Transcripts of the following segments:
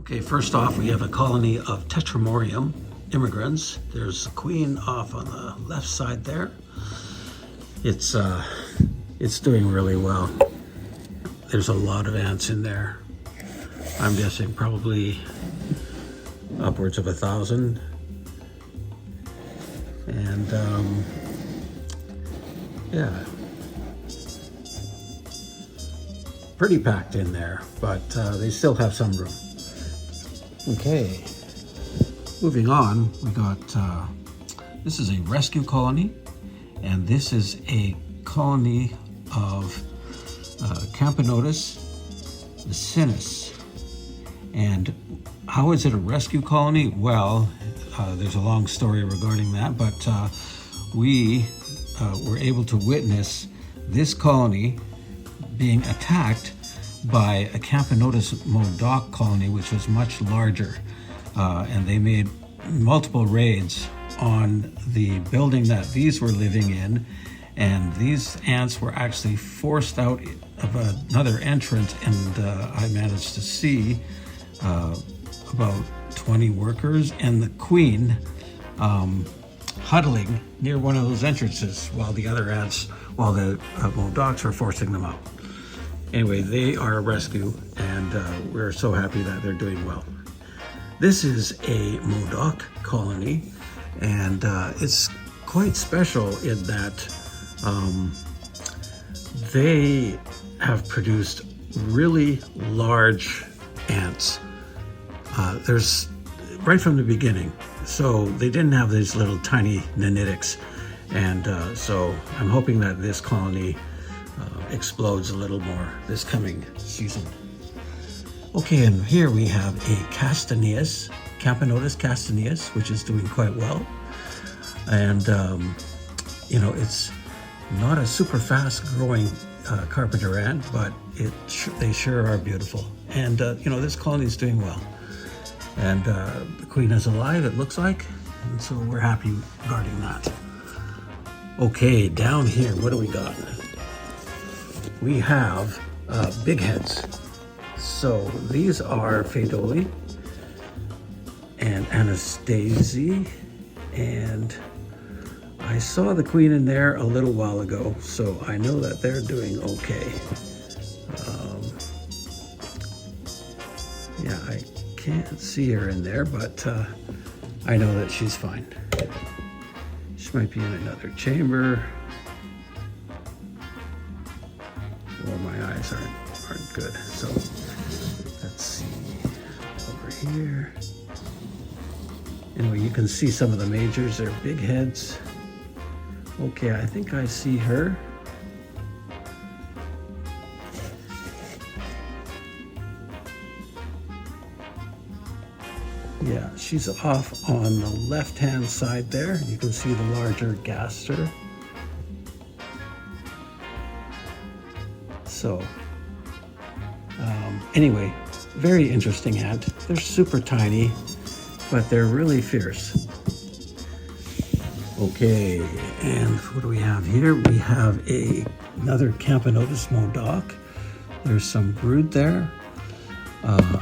Okay, first off, we have a colony of Tetramorium immigrants. There's the queen off on the left side there. It's doing really well. There's a lot of ants in there. I'm guessing probably upwards of 1,000. And yeah, pretty packed in there, but they still have some room. Okay, moving on, we got, this is a rescue colony, and this is a colony of Camponotus vicinus. And how is it a rescue colony? Well, there's a long story regarding that, but we were able to witness this colony being attacked by a Camponotus modoc colony, which was much larger. And they made multiple raids on the building that these were living in. And these ants were actually forced out of another entrance, and I managed to see about 20 workers and the queen huddling near one of those entrances while the other ants, while the modocs were forcing them out. Anyway, they are a rescue, and we're so happy that they're doing well. This is a modoc colony, and it's quite special in that they have produced really large ants. There's right from the beginning. So they didn't have these little tiny nanitics. And so I'm hoping that this colony explodes a little more this coming season. Okay, and here we have a Castaneus, Camponotus castaneus, which is doing quite well. And, you know, it's not a super fast growing carpenter ant, but they sure are beautiful. And, you know, this colony is doing well. And the queen is alive, it looks like, and so we're happy regarding that. Okay, down here, what do we got? We have big heads. So these are Phaedoli and Anastasia, and I saw the queen in there a little while ago, so I know that they're doing okay. Yeah, I can't see her in there, but I know that she's fine. She might be in another chamber, or my eyes aren't good. So let's see over here. Anyway, you can see some of the majors. They're big heads. Okay, I think I see her. Yeah, she's off on the left-hand side there. You can see the larger gaster. So, anyway, very interesting ant. They're super tiny, but they're really fierce. Okay, and what do we have here? We have another Camponotus modoc. There's some brood there.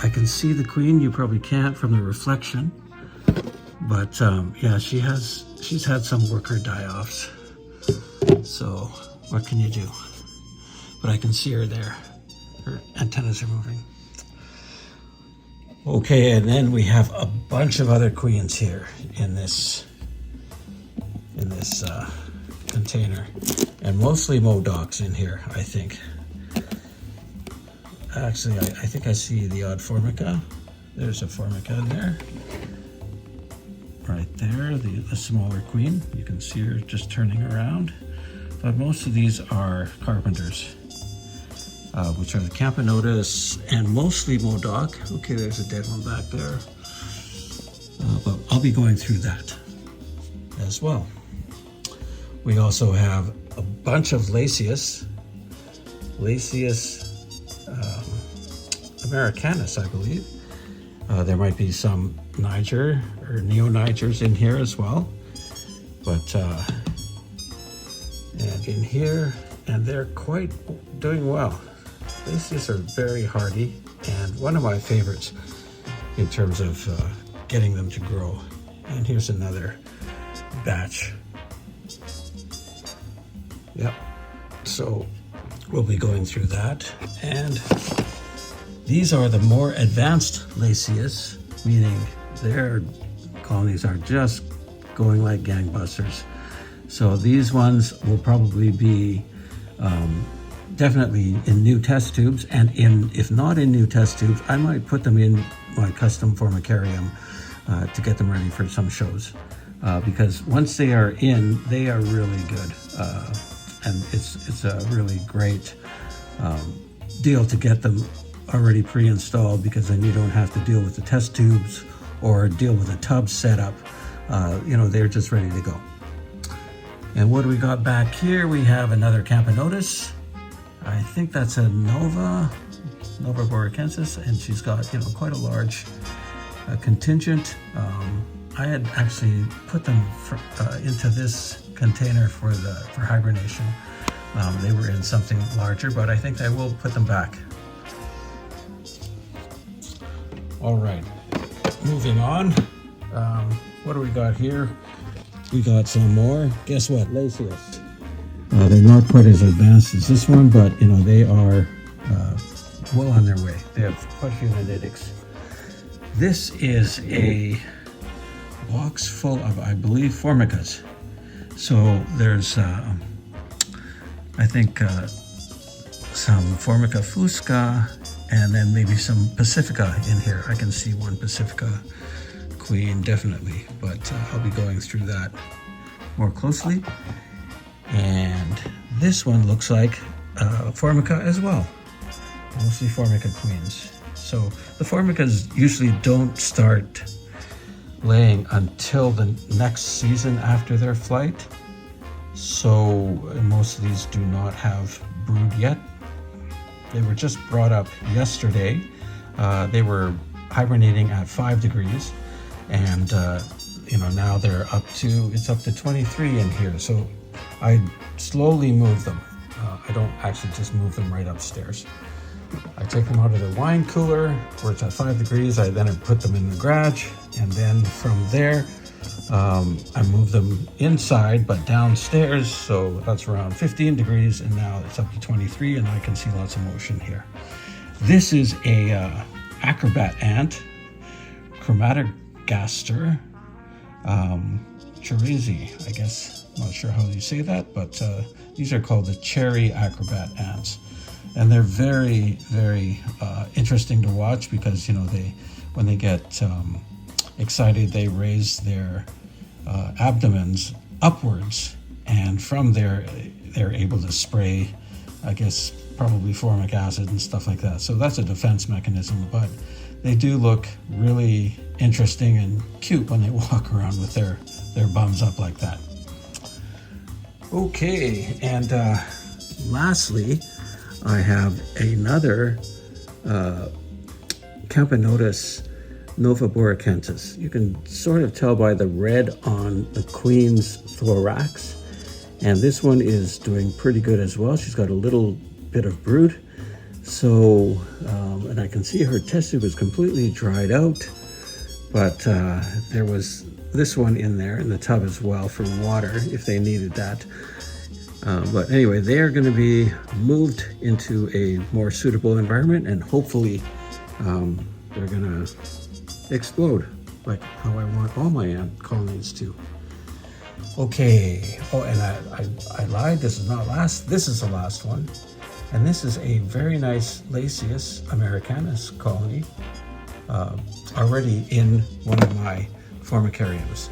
I can see the queen. You probably can't from the reflection, but yeah, she's had some worker die-offs. So what can you do? But I can see her there. Her antennas are moving. Okay, and then we have a bunch of other queens here in this container, and mostly modocs in here, I think. Actually, I think I see the odd formica. There's a formica in there. Right there, the smaller queen. You can see her just turning around. But most of these are carpenters, which are the Camponotus and mostly modoc. Okay, there's a dead one back there. But I'll be going through that as well. We also have a bunch of Lasius Americanus, I believe. There might be some Niger or Neo-Nigers in here as well. But, and in here, and they're quite doing well. Lasius are very hardy, and one of my favorites in terms of getting them to grow. And here's another batch. Yep. So we'll be going through that. And these are the more advanced Lasius, meaning their colonies are just going like gangbusters. So these ones will probably be definitely in new test tubes, and if not in new test tubes, I might put them in my custom formicarium to get them ready for some shows. Because once they are in, they are really good. And it's a really great deal to get them already pre-installed, because then you don't have to deal with the test tubes or deal with a tub setup. They're just ready to go. And what do we got back here? We have another Camponotus. I think that's a Nova Boracensis, and she's got quite a large contingent. I had actually put them into this container for hibernation. They were in something larger, but I think I will put them back. All right, moving on. What do we got here? We got some more. Guess what? Lasius. They're not quite as advanced as this one, but they are well on their way. They have quite a few niditics. This is a box full of, I believe, formicas. So there's, I think, some Formica fusca, and then maybe some Pacifica in here. I can see one Pacifica queen, definitely, but I'll be going through that more closely. And this one looks like Formica as well, mostly Formica queens. So the Formicas usually don't start laying until the next season after their flight. So most of these do not have brood yet. They were just brought up yesterday. They were hibernating at 5 degrees, and now they're up to 23 in here. So I slowly move them. I don't actually just move them right upstairs. I take them out of the wine cooler where it's at 5 degrees. I put them in the garage, and then from there I move them inside but downstairs, so that's around 15 degrees, and now it's up to 23, and I can see lots of motion here. This is a acrobat ant, Chromatogaster Cherezi, I guess. I'm not sure how you say that, but these are called the cherry acrobat ants. And they're very, very interesting to watch, because when they get excited, they raise their abdomens upwards, and from there they're able to spray, I guess, probably formic acid and stuff like that. So that's a defense mechanism, but they do look really interesting and cute when they walk around with their bums up like that. Okay, and lastly, I have another Camponotus novaboracensis. You can sort of tell by the red on the queen's thorax, and this one is doing pretty good as well. She's got a little bit of brood, so and I can see her test tube is completely dried out, but there was this one in there in the tub as well for water if they needed that. But anyway, they are going to be moved into a more suitable environment, and hopefully they're going to explode like how I want all my ant colonies to. Okay. Oh, and I lied. This is not last. This is the last one. And this is a very nice Lasius americanus colony, already in one of my formicariums.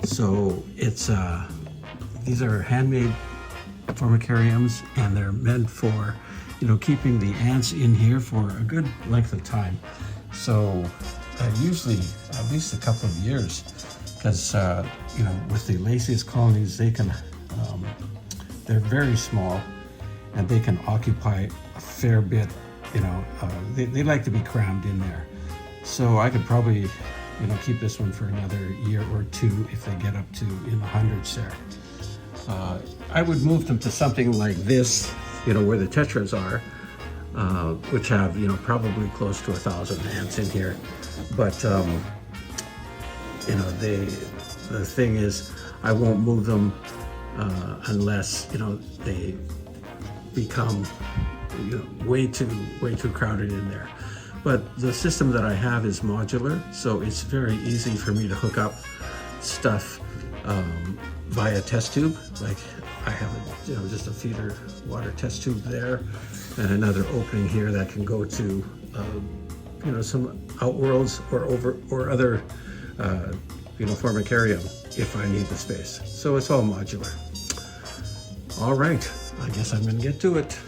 So it's these are handmade formicariums, and they're meant for keeping the ants in here for a good length of time. So usually at least a couple of years, because with the Lasius colonies, they can they're very small, and they can occupy a fair bit. They like to be crammed in there. So I could probably keep this one for another year or two if they get up to in the hundreds there. I would move them to something like this, where the tetras are, which have, you know, probably close to 1,000 ants in here. But you know, the thing is, I won't move them unless, you know, they become, you know, way too crowded in there. But the system that I have is modular, so it's very easy for me to hook up stuff via test tube. Like I have a, you know, just a feeder water test tube there, and another opening here that can go to you know, some outworlds or other you know, formicarium if I need the space. So it's all modular. All right, I guess I'm gonna get to it.